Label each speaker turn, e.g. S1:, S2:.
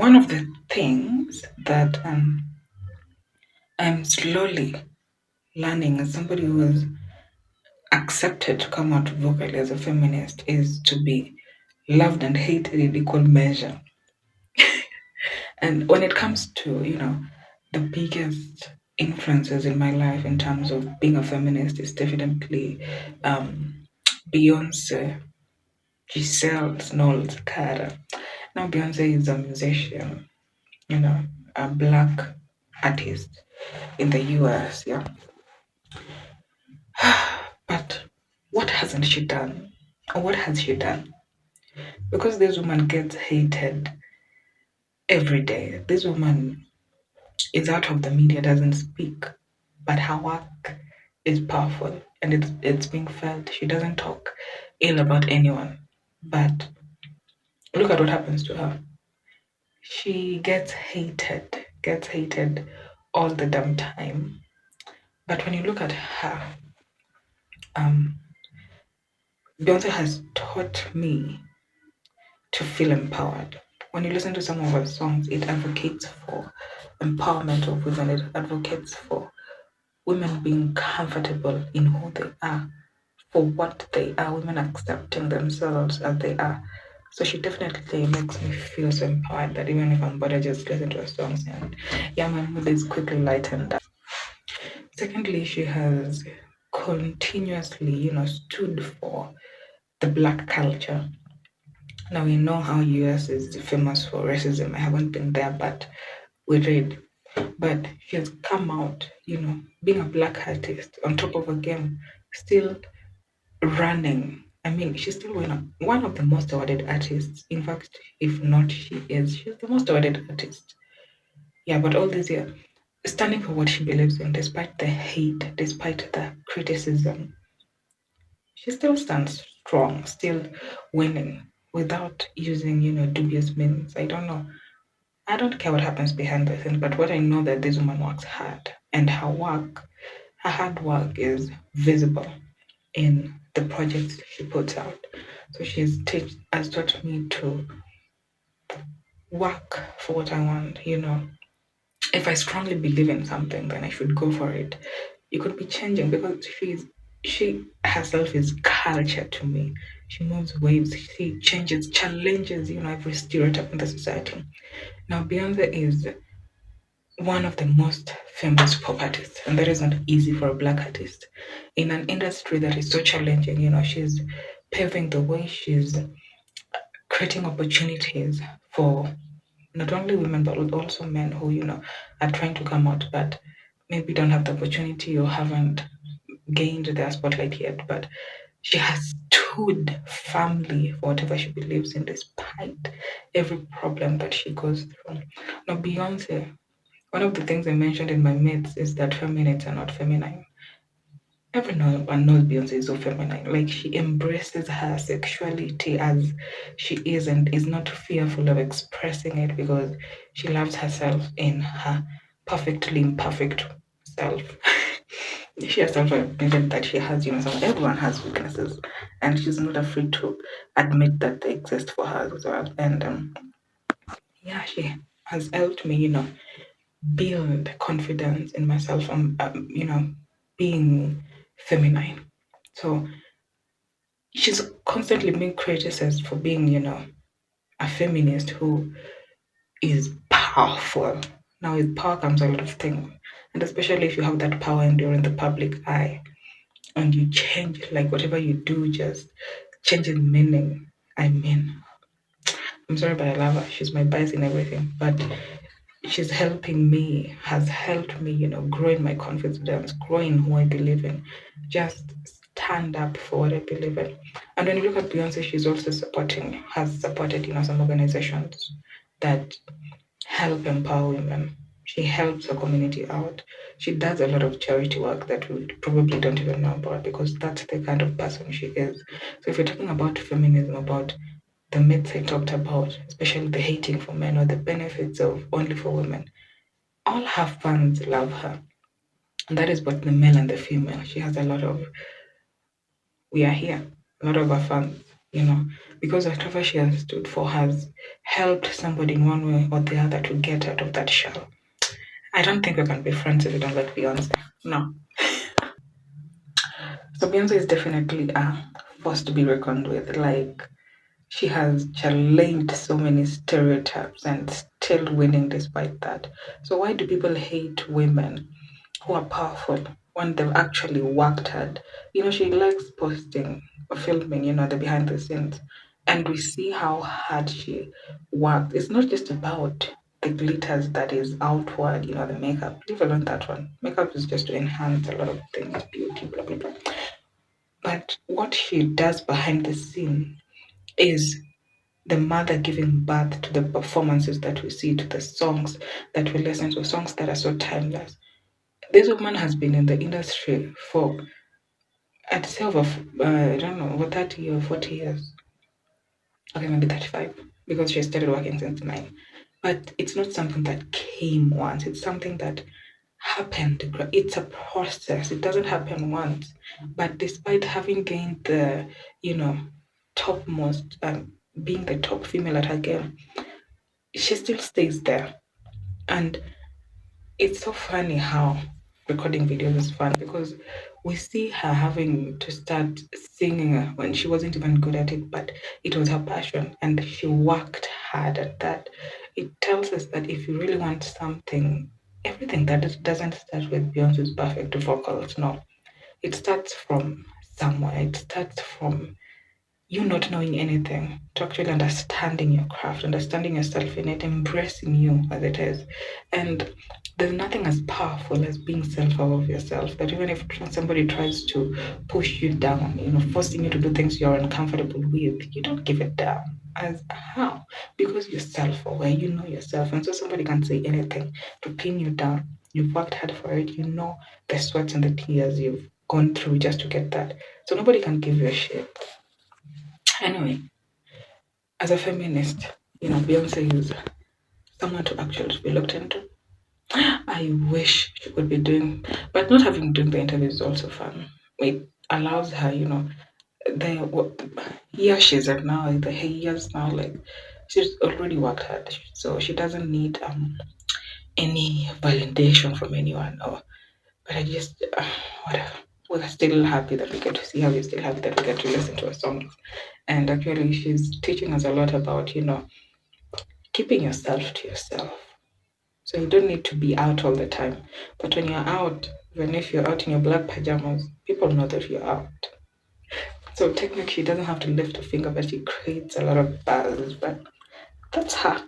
S1: one of the things that I'm slowly learning as somebody who has accepted to come out vocally as a feminist is to be loved and hated in equal measure. And when it comes to, the biggest influences in my life in terms of being a feminist is definitely Beyonce, Giselle Knowles Carter. Now, Beyonce is a musician, you know, a black artist in the US, yeah. But what hasn't she done? Or what has she done? Because this woman gets hated every day. This woman is out of the media, doesn't speak, but her work is powerful and it's being felt. She doesn't talk ill about anyone. But look at what happens to her. She gets hated all the damn time. But when you look at her, um, Beyonce has taught me to feel empowered. When you listen to some of her songs, it advocates for empowerment of women. It advocates for women being comfortable in who they are, for what they are, women accepting themselves as they are. So she definitely makes me feel so empowered that even if I'm bored, I just listen to her songs and yeah, my mood is quickly lightened up. Secondly, she has continuously, stood for the black culture. Now we know how US is famous for racism. I haven't been there, but we read. But she has come out, being a black artist on top of a game, still running. I mean, she's still one of the most awarded artists. In fact, if not, she's the most awarded artist. Yeah, but all this year, standing for what she believes in, despite the hate, despite the criticism, she still stands strong, still winning without using, dubious means. I don't know. I don't care what happens behind the scenes, but what I know that this woman works hard, and her hard work is visible in the projects she puts out. So has taught me to work for what I want. If I strongly believe in something, then I should go for it. It could be changing because she herself is culture to me. She moves waves. She changes, challenges, every stereotype in the society. Now Beyonce is one of the most famous pop artists, and that is not easy for a black artist in an industry that is so challenging. She's paving the way. She's creating opportunities for not only women but also men who are trying to come out but maybe don't have the opportunity or haven't gained their spotlight yet. But she has stood firmly for whatever she believes in despite every problem that she goes through. Now Beyonce, one of the things I mentioned in my myths is that feminists are not feminine. Everyone knows Beyonce is so feminine. Like she embraces her sexuality as she is and is not fearful of expressing it because she loves herself in her perfectly imperfect self. She herself admitted that she has, everyone has weaknesses, and she's not afraid to admit that they exist for her as well. And yeah, she has helped me, build confidence in myself and being feminine. So she's constantly being criticized for being, a feminist who is powerful. Now with power comes a lot of things. And especially if you have that power and you're in the public eye and you change, like whatever you do just changes meaning. I mean, I'm sorry but I love her. She's my bias in everything. But has helped me, grow in my confidence, grow in who I believe in, just stand up for what I believe in. And when you look at Beyonce, she's also has supported, some organizations that help empower women. She helps her community out. She does a lot of charity work that we probably don't even know about because that's the kind of person she is. So if you're talking about feminism, about the myths I talked about, especially the hating for men or the benefits of only for women, all her fans love her. And that is both the male and the female. She has a lot of, we are here, a lot of her fans, you know. because whatever she has stood for has helped somebody in one way or the other to get out of that shell. I don't think we can be friends if we don't like Beyonce. No. So Beyonce is definitely a force to be reckoned with. Like, she has challenged so many stereotypes and still winning despite that. So why do people hate women who are powerful when they've actually worked hard? She likes posting or filming, the behind the scenes. And we see how hard she worked. It's not just about the glitters that is outward, the makeup. Leave alone that one. Makeup is just to enhance a lot of things, beauty, blah, blah, blah. But what she does behind the scene is the mother giving birth to the performances that we see, to the songs that we listen to, songs that are so timeless. This woman has been in the industry for, I'd say, over, I don't know, over 30 or 40 years. Okay, maybe 35, because she started working since 9. But it's not something that came once, it's something that happened. It's a process, it doesn't happen once. But despite having gained the, you know, topmost, being the top female at her game, she still stays there. And it's so funny how recording videos is fun because we see her having to start singing when she wasn't even good at it, but it was her passion and she worked hard at that. It tells us that if you really want something, everything that doesn't start with Beyonce's perfect vocals, no. It starts from somewhere. It starts from you not knowing anything to actually understanding your craft, understanding yourself in it, embracing you as it is. And there's nothing as powerful as being self-aware of yourself. That even if somebody tries to push you down, forcing you to do things you're uncomfortable with, you don't give it down. As how? Because you're self-aware, you know yourself, and so somebody can say anything to pin you down. You've worked hard for it. You know the sweat and the tears you've gone through just to get that. So nobody can give you a shit. Anyway, as a feminist, Beyonce is someone to actually be looked into. I wish she could be doing, but not having doing the interview is also fun. It allows her, the what year she's at now, the years now, like she's already worked hard, so she doesn't need any validation from anyone. Or, but I just whatever. We're still happy that we get to see her. We're still happy that we get to listen to her songs. And actually, she's teaching us a lot about, keeping yourself to yourself. So you don't need to be out all the time. But when you're out, even if you're out in your black pajamas, people know that you're out. So technically, she doesn't have to lift a finger, but she creates a lot of buzz. But that's her.